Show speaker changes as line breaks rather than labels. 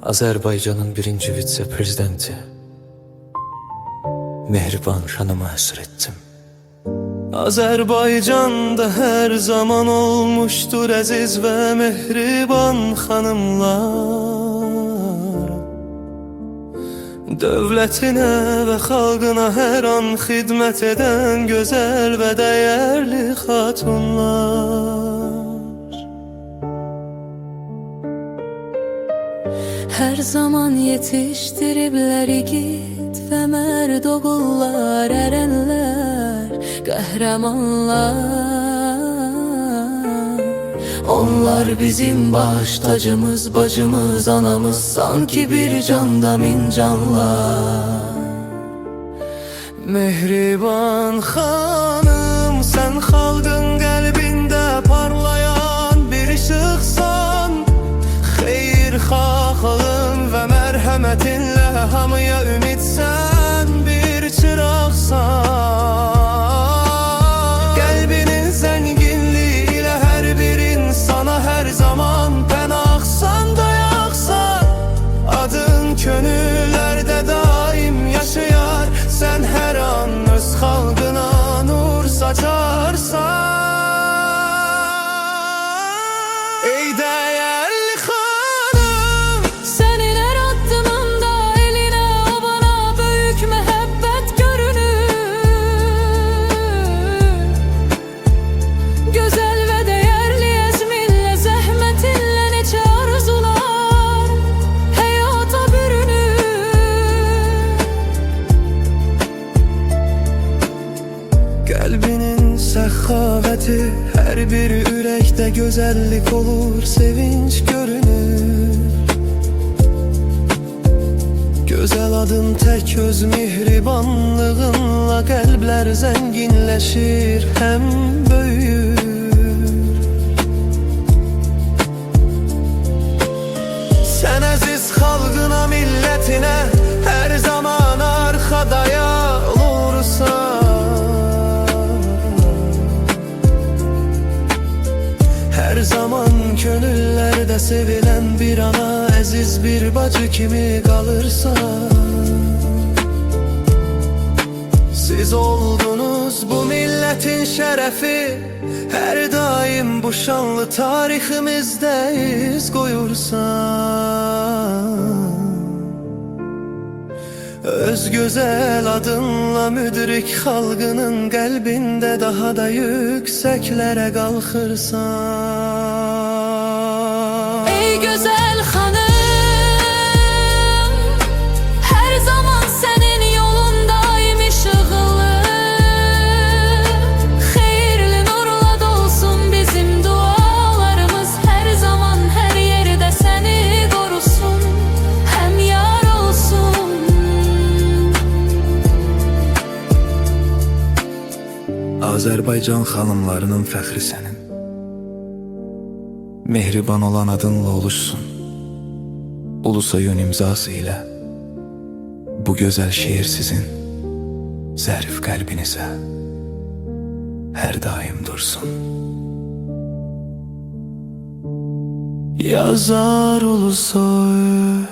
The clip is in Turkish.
Azerbaycan'ın birinci vitse-prezidenti Mehriban Hanım'a əsir ettim. Azerbaycan'da her zaman olmuştur aziz ve mehriban hanımlar. Devletine ve halkına her an hizmet eden güzel ve değerli hatunlar.
Her zaman yetiştiriblər igid və mərd oğullar, ərənlər, qəhrəmanlar. Onlar bizim baş tacımız, bacımız, anamız, sanki bir canda min canlar.
Mehriban hanım, sen halkın kalbinde parlayan bir ışıksan. Xeyirxahlığın ve merhametinle hamıya ümitsen bir çıraqsan. Kalbinin zenginliğiyle her bir insana her zaman pənahsan, dayaqsan. Adın könüllerde daim yaşayar, sen her an öz xalqına nur saçarsan. Ey değerli hanım,
Senin her adımında eline obana büyük mehabbet görünür. Güzel ve değerli ezminle, zahmetinle neçe arzular hayata bürünür.
kalbinin səxavəti her bir ürəkdə gözəllik olur, sevinç görünür. Gözəl adın tək öz mehribanlığınla qəlblər zənginləşir, həm böyür. Sən əziz xalqına, millətinə hər zaman arxadaya olursan. Her zaman gönüllerde sevilen bir ana, aziz bir bacı kimi kalırsa. Siz oldunuz bu milletin şerefi, her daim bu şanlı tarihimizde iz koyursan. Öz güzel adınla müdrik halkının kalbinde daha da yükseklere kalkırsan.
Ey güzel hanım, her zaman senin yolun daim ışıqlı. Xeyirli nurla dolsun bizim dualarımız, her zaman her yerde seni korusun, hem yar olsun.
Azerbaycan xanımlarının fəxri sənin. Mehriban olan adınla oluşsun. Ulusa yön imzası ile bu güzel şehir sizin. Zərif kalbinize her daim dursun. Yazar ulusoy